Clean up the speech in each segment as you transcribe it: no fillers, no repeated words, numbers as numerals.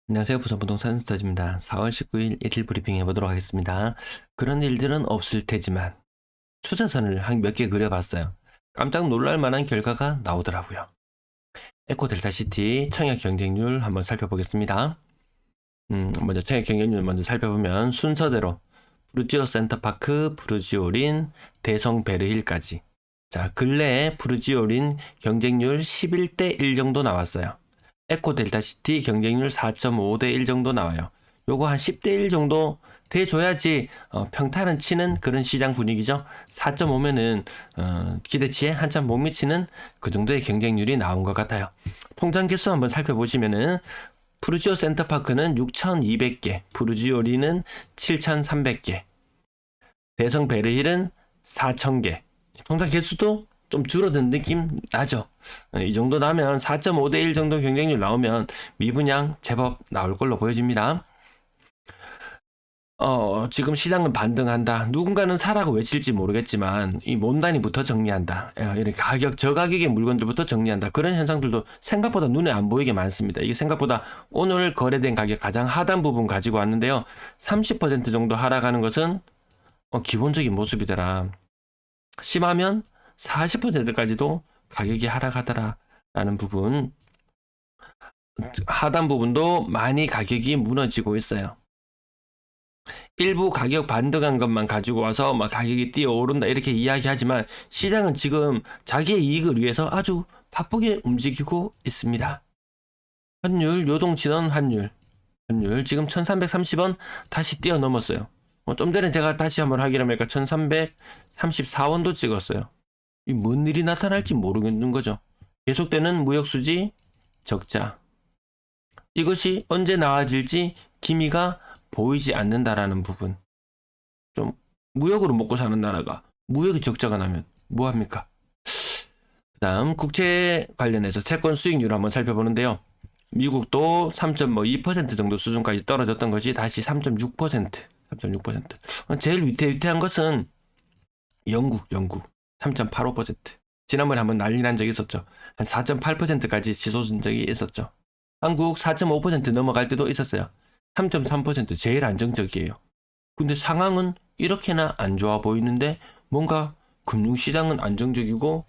안녕하세요. 부산부동산 스타즈입니다. 4월 19일 1일 브리핑 해보도록 하겠습니다. 그런 일들은 없을 테지만 추세선을 한 몇 개 그려봤어요. 깜짝 놀랄 만한 결과가 나오더라고요. 에코델타시티 청약 경쟁률 한번 살펴보겠습니다. 먼저 청약 경쟁률 먼저 살펴보면 순서대로 프루지오 센터파크, 프루지오린, 대성 베르힐까지. 자, 근래에 프루지오린 경쟁률 11대 1 정도 나왔어요. 에코델타시티 경쟁률 4.5대 1 정도 나와요. 요거 한 10대 1 정도 돼줘야지 평타는 치는 그런 시장 분위기죠. 4.5면은 기대치에 한참 못 미치는 그 정도의 경쟁률이 나온 것 같아요. 통장 개수 한번 살펴보시면은 프루지오 센터파크는 6,200개, 프루지오리는 7,300개, 대성 베르힐은 4,000개. 통장 개수도 좀 줄어든 느낌 나죠. 이 정도 나면 4.5대 1 정도 경쟁률 나오면 미분양 제법 나올 걸로 보여집니다. 지금 시장은 반등한다. 누군가는 사라고 외칠지 모르겠지만 이 몬단위부터 정리한다. 이런 가격 저가격의 물건들부터 정리한다. 그런 현상들도 생각보다 눈에 안 보이게 많습니다. 이게 생각보다 오늘 거래된 가격 가장 하단 부분 가지고 왔는데요. 30% 정도 하락하는 것은 기본적인 모습이더라. 심하면 40%까지도 가격이 하락하더라라는 부분, 하단 부분도 많이 가격이 무너지고 있어요. 일부 가격 반등한 것만 가지고 와서 막 가격이 뛰어오른다 이렇게 이야기하지만 시장은 지금 자기의 이익을 위해서 아주 바쁘게 움직이고 있습니다. 환율, 요동치던 환율 지금 1330원 다시 뛰어넘었어요. 좀 전에 제가 다시 한번 확인해보니까 1334원도 찍었어요. 이 뭔 일이 나타날지 모르겠는 거죠. 계속되는 무역수지 적자. 이것이 언제 나아질지 기미가 보이지 않는다라는 부분. 좀 무역으로 먹고 사는 나라가 무역이 적자가 나면 뭐합니까? 그 다음 국채 관련해서 채권 수익률 한번 살펴보는데요. 미국도 3.2% 정도 수준까지 떨어졌던 것이 다시 3.6%. 제일 위태위태한 것은 영국 3.85%. 지난번에 한번 난리 난 적이 있었죠. 한 4.8%까지 치솟은 적이 있었죠. 한국 4.5% 넘어갈 때도 있었어요. 3.3% 제일 안정적이에요. 근데 상황은 이렇게나 안 좋아 보이는데 뭔가 금융시장은 안정적이고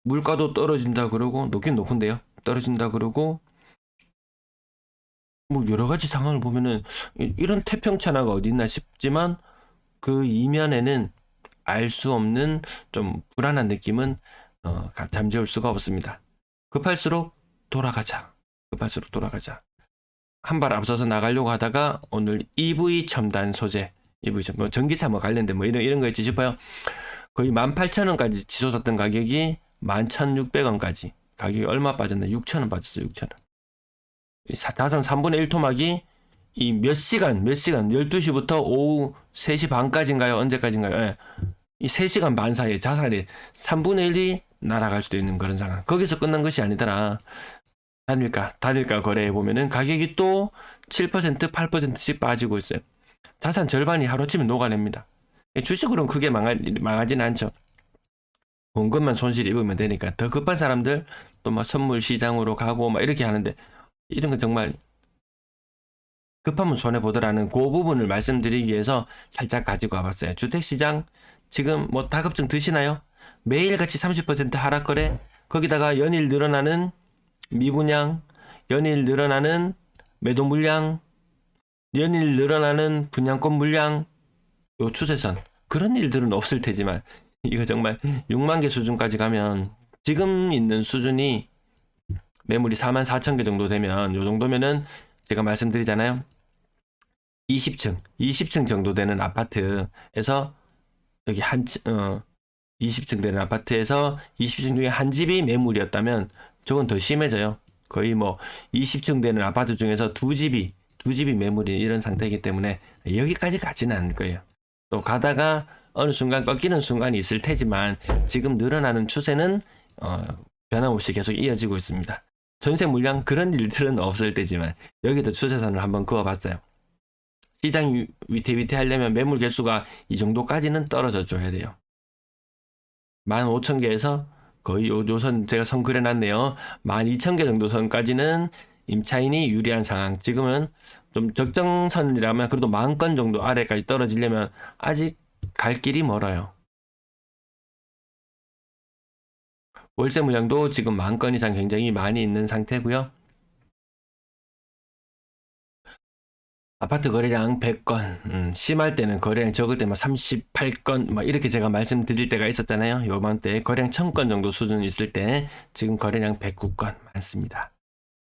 물가도 떨어진다 그러고 높긴 높은데요. 떨어진다 그러고 뭐 여러 가지 상황을 보면은 이런 태평천하가 어디 있나 싶지만 그 이면에는 알 수 없는 좀 불안한 느낌은 잠재울 수가 없습니다. 급할수록 돌아가자. 한 발 앞서서 나가려고 하다가 오늘 EV 첨단 소재, 뭐 전기차 뭐 관련된 뭐 이런 거 있지 싶어요. 거의 18,000원까지 치솟았던 가격이 11,600원까지. 가격이 얼마 빠졌나? 6,000원 빠졌어요. 6,000원. 다산 3분의 1 토막이 이 몇 시간 12시부터 오후 3시 반까지인가요? 언제까지인가요? 예. 이 3시간 반 사이에 자산이 3분의 1이 날아갈 수도 있는 그런 상황. 거기서 끝난 것이 아니더라. 단일가 거래해 보면은 가격이 또 7%, 8%씩 빠지고 있어요. 자산 절반이 하루아침에 녹아냅니다. 주식으로는 크게 망하진 않죠. 본 것만 손실 입으면 되니까 더 급한 사람들 또 막 선물 시장으로 가고 막 이렇게 하는데 이런 거 정말 급하면 손해보더라는 그 부분을 말씀드리기 위해서 살짝 가지고 와봤어요. 주택시장 지금 뭐 다급증 드시나요? 매일같이 30% 하락거래, 거기다가 연일 늘어나는 미분양, 연일 늘어나는 매도 물량, 연일 늘어나는 분양권 물량, 요 추세선. 그런 일들은 없을 테지만 이거 정말 6만 개 수준까지 가면 지금 있는 수준이 매물이 44,000개 정도 되면 요 정도면은 제가 말씀드리잖아요. 20층 정도 되는 아파트에서 여기 20층 되는 아파트에서 20층 중에 한 집이 매물이었다면 저건 더 심해져요. 거의 뭐 20층 되는 아파트 중에서 두 집이 매물이 이런 상태이기 때문에 여기까지 가지는 않을 거예요. 또 가다가 어느 순간 꺾이는 순간이 있을 테지만 지금 늘어나는 추세는 변함없이 계속 이어지고 있습니다. 전세 물량 그런 일들은 없을 테지만 여기도 추세선을 한번 그어봤어요. 시장 위태위태하려면 매물 개수가 이 정도까지는 떨어져 줘야 돼요. 15,000개에서 거의 요선 제가 선 그려놨네요. 12,000개 정도 선까지는 임차인이 유리한 상황. 지금은 좀 적정선이라면 그래도 10,000건 정도 아래까지 떨어지려면 아직 갈 길이 멀어요. 월세 물량도 지금 10,000건 이상 굉장히 많이 있는 상태고요. 아파트 거래량 100건, 심할 때는 거래량 적을 때만 38건, 막 이렇게 제가 말씀드릴 때가 있었잖아요. 요맘때 거래량 1000건 정도 수준 있을 때 지금 거래량 109건 많습니다.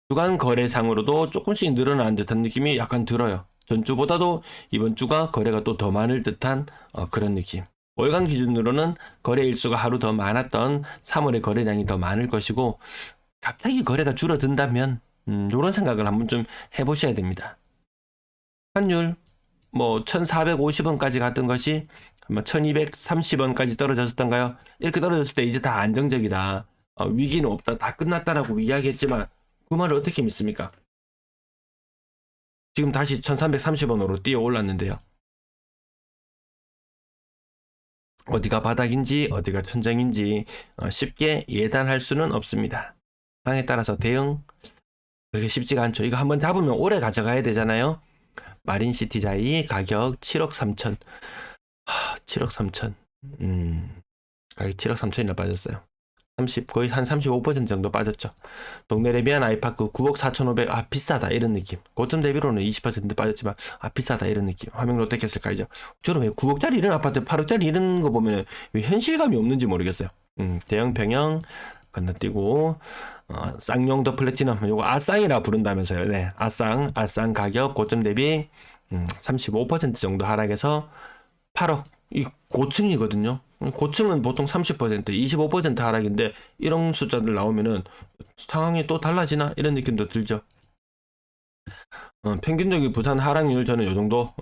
주간 거래상으로도 조금씩 늘어나는 듯한 느낌이 약간 들어요. 전주보다도 이번 주가 거래가 또 더 많을 듯한 그런 느낌. 월간 기준으로는 거래 일수가 하루 더 많았던 3월의 거래량이 더 많을 것이고, 갑자기 거래가 줄어든다면 이런 생각을 한번 좀 해보셔야 됩니다. 환율 뭐 1,450원까지 갔던 것이 1,230원까지 떨어졌었던가요? 이렇게 떨어졌을 때 이제 다 안정적이다, 위기는 없다, 다 끝났다라고 이야기했지만 그 말을 어떻게 믿습니까? 지금 다시 1,330원으로 뛰어 올랐는데요. 어디가 바닥인지 어디가 천정인지 쉽게 예단할 수는 없습니다. 상황에 따라서 대응 그렇게 쉽지가 않죠. 이거 한번 잡으면 오래 가져가야 되잖아요. 마린시티자이 가격 7억 3천. 7억 3천. 가격 7억 3천이나 빠졌어요. 거의 한 35% 정도 빠졌죠. 동네 레미안 아이파크 9억 4,500. 비싸다 이런 느낌. 고점 대비로는 20% 빠졌지만 비싸다 이런 느낌. 화명 롯데캐슬까지죠. 저는 왜 9억짜리 이런 아파트 8억짜리 이런 거 보면 왜 현실감이 없는지 모르겠어요. 대형 평형 건너뛰고 쌍용 더 플래티넘, 요거 아쌍이라 부른다면서요. 네, 아쌍 가격 고점 대비 35% 정도 하락해서 8억. 이 고층이거든요. 고층은 보통 30%, 25% 하락인데 이런 숫자들 나오면은 상황이 또 달라지나 이런 느낌도 들죠. 평균적인 부산 하락률 저는 요 정도.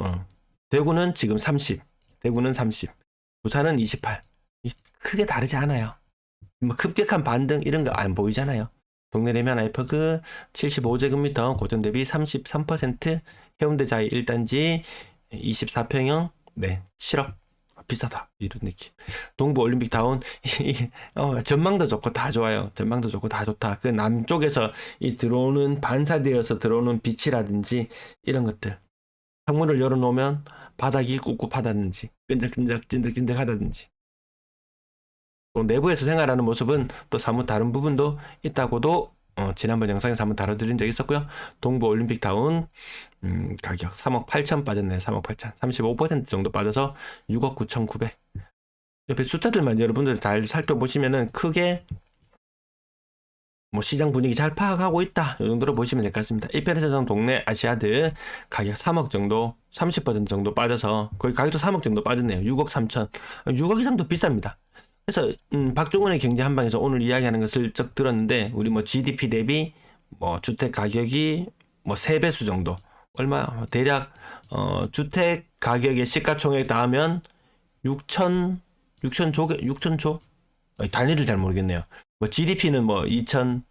대구는 지금 30, 대구는 30, 부산은 28. 크게 다르지 않아요. 뭐 급격한 반등 이런 거 안 보이잖아요. 동네 레미안 아이파크 75제곱미터 고점 대비 33%, 해운대 자이 1단지 24평형 네 7억. 비싸다 이런 느낌. 동부 올림픽 타운 전망도 좋고 다 좋아요. 전망도 좋고 다 좋다. 그 남쪽에서 이 들어오는 반사되어서 들어오는 빛이라든지 이런 것들, 창문을 열어놓으면 바닥이 꿉꿉하다든지 끈적끈적 찐득찐득하다든지, 또 내부에서 생활하는 모습은 또 사뭇 다른 부분도 있다고도 지난번 영상에서 한번 다뤄드린 적이 있었고요. 동부 올림픽 타운 가격 3억 8천 빠졌네요. 3억 8천. 35% 정도 빠져서 6억 9,900. 옆에 숫자들만 여러분들 잘 살펴보시면은 크게 뭐 시장 분위기 잘 파악하고 있다, 이 정도로 보시면 될 것 같습니다. 1편에서는 동네 아시아드 가격 3억 정도, 30% 정도 빠져서 거의 가격도 3억 정도 빠졌네요. 6억 3천. 6억 이상도 비쌉니다. 그래서 박종원의 경제 한방에서 오늘 이야기하는 것을 슬쩍 들었는데, 우리 뭐 GDP 대비 뭐 주택 가격이 뭐 3배수 정도, 얼마 대략 주택 가격의 시가총액 닿으면 6천조 단위를 잘 모르겠네요. 뭐 GDP는 뭐 2천조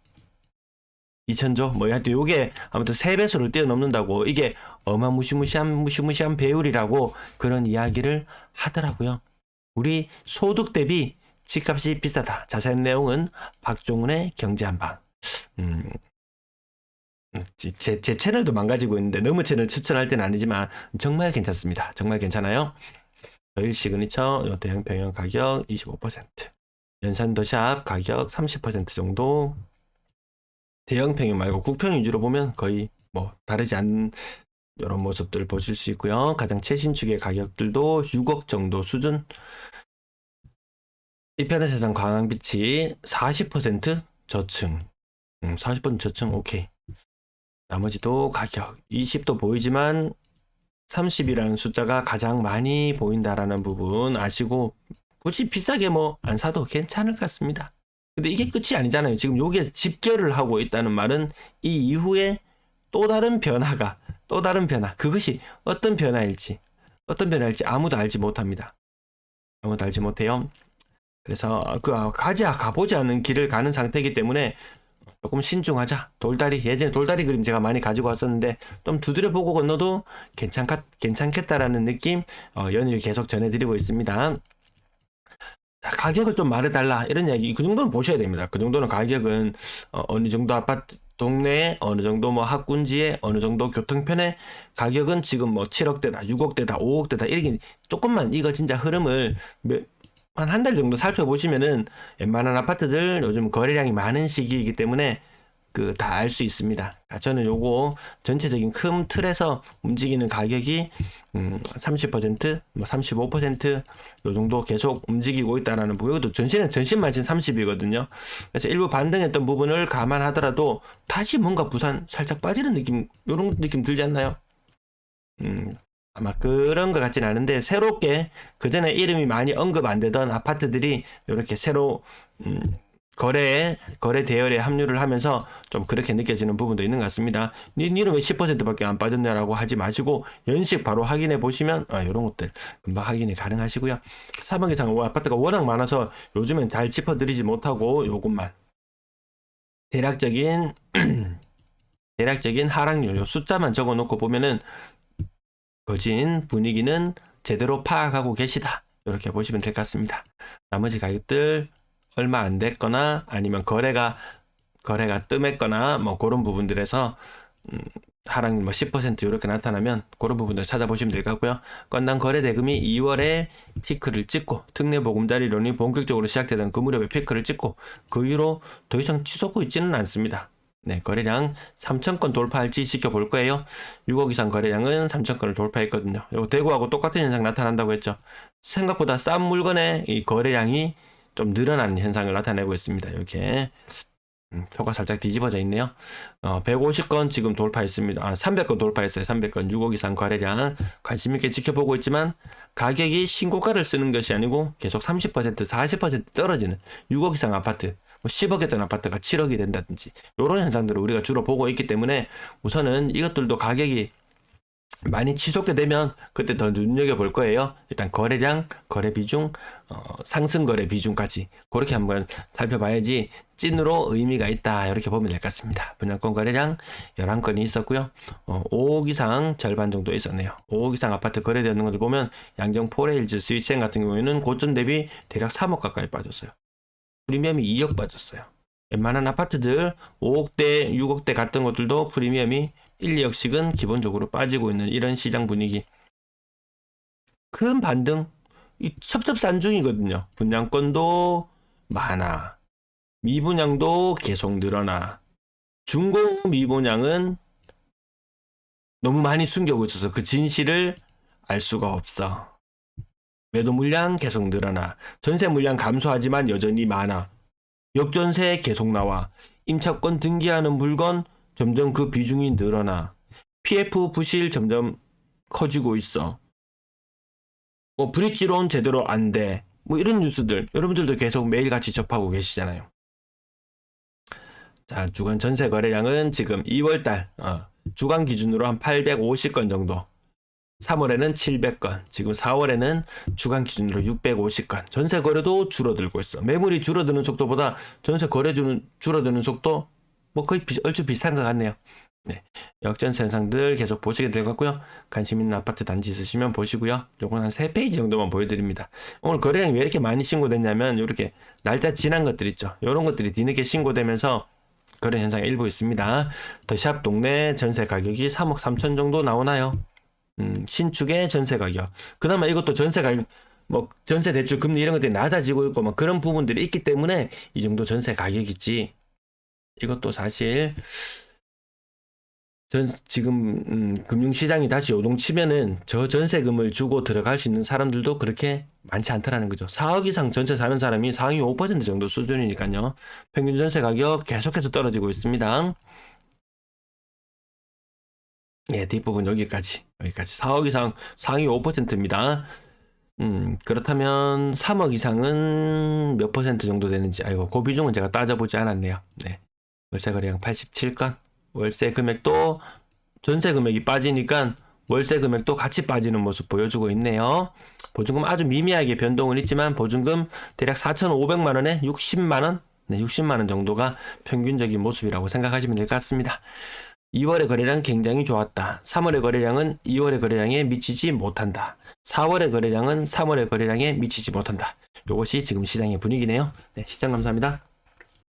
뭐 하여튼 요게 아무튼 3배수를 뛰어넘는다고, 이게 무시무시한 배율이라고 그런 이야기를 하더라고요. 우리 소득 대비 집값이 비싸다. 자세한 내용은 박종훈의 경제 한방. 제 채널도 망가지고 있는데 너무 채널 추천할 때는 아니지만 정말 괜찮습니다. 정말 괜찮아요. 더일 시그니처 대형 평형 가격 25%, 연산 더샵 가격 30% 정도. 대형 평형 말고 국평 위주로 보면 거의 뭐 다르지 않은 이런 모습들을 보실 수 있고요. 가장 최신축의 가격들도 6억 정도 수준. 이편에서는 관광비치 40% 저층, 40% 저층 오케이. 나머지도 가격 20도 보이지만 30이라는 숫자가 가장 많이 보인다라는 부분 아시고, 굳이 비싸게 뭐 안 사도 괜찮을 것 같습니다. 근데 이게 끝이 아니잖아요. 지금 요게 집결을 하고 있다는 말은 이 이후에 또 다른 변화, 그것이 어떤 변화일지 아무도 알지 못합니다. 아무도 알지 못해요. 그래서 가보지 않은 길을 가는 상태이기 때문에 조금 신중하자. 예전에 돌다리 그림 제가 많이 가지고 왔었는데 좀 두드려보고 건너도 괜찮겠다라는 느낌 연일 계속 전해드리고 있습니다. 자, 가격을 좀 말해달라 이런 이야기, 그 정도는 보셔야 됩니다. 그 정도는 가격은 어느 정도 아파트 동네에 어느 정도 뭐 학군지에 어느 정도 교통편에 가격은 지금 뭐 7억대다, 6억대다, 5억대다 이렇게 조금만 이거 진짜 흐름을 한 달 정도 살펴보시면은 웬만한 아파트들 요즘 거래량이 많은 시기이기 때문에 그 다 알 수 있습니다. 저는 요거 전체적인 큰 틀에서 움직이는 가격이 30%, 뭐 35%, 요 정도 계속 움직이고 있다라는 부분도 전신 마진 30이거든요. 그래서 일부 반등했던 부분을 감안하더라도 다시 뭔가 부산 살짝 빠지는 느낌, 요런 느낌 들지 않나요? 아마 그런 것 같진 않은데 새롭게 그전에 이름이 많이 언급 안 되던 아파트들이 이렇게 새로 거래 대열에 합류를 하면서 좀 그렇게 느껴지는 부분도 있는 것 같습니다. 니는 왜 10%밖에 안 빠졌냐라고 하지 마시고 연식 바로 확인해 보시면 이런 것들 금방 확인이 가능하시고요. 3억 이상 아파트가 워낙 많아서 요즘엔 잘 짚어드리지 못하고 요것만 대략적인 하락률 요 숫자만 적어 놓고 보면은 거진 분위기는 제대로 파악하고 계시다. 이렇게 보시면 될 것 같습니다. 나머지 가격들 얼마 안 됐거나 아니면 거래가 뜸했거나 뭐 그런 부분들에서 하락 뭐 10% 이렇게 나타나면 그런 부분들 찾아보시면 될 것 같고요. 건당 거래 대금이 2월에 피크를 찍고 특례 보금자리론이 본격적으로 시작되던 그 무렵에 피크를 찍고 그 이후로 더 이상 치솟고 있지는 않습니다. 네, 거래량 3,000건 돌파할지 지켜볼 거예요. 6억 이상 거래량은 3,000건을 돌파했거든요. 이거 대구하고 똑같은 현상 나타난다고 했죠. 생각보다 싼 물건의 이 거래량이 좀 늘어나는 현상을 나타내고 있습니다. 이렇게 표가 살짝 뒤집어져 있네요. 150건 지금 돌파했습니다. 300건 돌파했어요. 300건 6억 이상 거래량 관심 있게 지켜보고 있지만 가격이 신고가를 쓰는 것이 아니고 계속 30%, 40% 떨어지는 6억 이상 아파트, 뭐 10억 했던 아파트가 7억이 된다든지 이런 현상들을 우리가 주로 보고 있기 때문에 우선은 이것들도 가격이 많이 치솟게 되면 그때 더 눈여겨볼 거예요. 일단 거래량, 거래 비중, 상승 거래 비중까지 그렇게 한번 살펴봐야지 찐으로 의미가 있다 이렇게 보면 될 것 같습니다. 분양권 거래량 11건이 있었고요. 5억 이상 절반 정도 있었네요. 5억 이상 아파트 거래되는 것을 보면 양정 포레일즈 스위치행 같은 경우에는 고점 대비 대략 3억 가까이 빠졌어요. 프리미엄이 2억 빠졌어요. 웬만한 아파트들 5억대, 6억대 갔던 것들도 프리미엄이 1, 2억씩은 기본적으로 빠지고 있는 이런 시장 분위기. 큰 반등, 첩첩산중이거든요. 분양권도 많아. 미분양도 계속 늘어나. 중고 미분양은 너무 많이 숨겨고 있어서 그 진실을 알 수가 없어. 매도 물량 계속 늘어나. 전세 물량 감소하지만 여전히 많아. 역전세 계속 나와. 임차권 등기하는 물건 점점 그 비중이 늘어나. PF 부실 점점 커지고 있어. 뭐 브릿지론 제대로 안 돼. 뭐 이런 뉴스들 여러분들도 계속 매일같이 접하고 계시잖아요. 자, 주간 전세 거래량은 지금 2월달 주간 기준으로 한 850건 정도. 3월에는 700건, 지금 4월에는 주간 기준으로 650건. 전세 거래도 줄어들고 있어. 매물이 줄어드는 속도보다 전세 거래 줄어드는 속도 뭐 거의 얼추 비슷한 것 같네요. 네, 역전세 현상들 계속 보시게 될 것 같고요. 관심 있는 아파트 단지 있으시면 보시고요. 요건 한 3페이지 정도만 보여드립니다. 오늘 거래량이 왜 이렇게 많이 신고됐냐면 이렇게 날짜 지난 것들 있죠. 이런 것들이 뒤늦게 신고되면서 그런 현상이 일부 있습니다. 더샵 동네 전세 가격이 3억 3천 정도 나오나요? 신축의 전세 가격. 그나마 이것도 전세 가격, 뭐 전세 대출 금리 이런 것들이 낮아지고 있고 뭐 그런 부분들이 있기 때문에 이 정도 전세 가격이지. 이것도 사실 지금 금융시장이 다시 요동치면은 저 전세금을 주고 들어갈 수 있는 사람들도 그렇게 많지 않다라는 거죠. 4억 이상 전세 사는 사람이 상위 5% 정도 수준이니까요. 평균 전세 가격 계속해서 떨어지고 있습니다. 예, 뒷부분 여기까지 4억 이상 상위 5%입니다. 그렇다면 3억 이상은 몇 퍼센트 정도 되는지, 그 비중은 제가 따져보지 않았네요. 네. 월세 거래량 87건. 월세 금액도 전세 금액이 빠지니까 월세 금액도 같이 빠지는 모습 보여주고 있네요. 보증금 아주 미미하게 변동은 있지만 보증금 대략 4,500만 원에 60만 원? 네, 60만 원 정도가 평균적인 모습이라고 생각하시면 될 것 같습니다. 2월의 거래량 굉장히 좋았다. 3월의 거래량은 2월의 거래량에 미치지 못한다. 4월의 거래량은 3월의 거래량에 미치지 못한다. 이것이 지금 시장의 분위기네요. 네, 시청 감사합니다.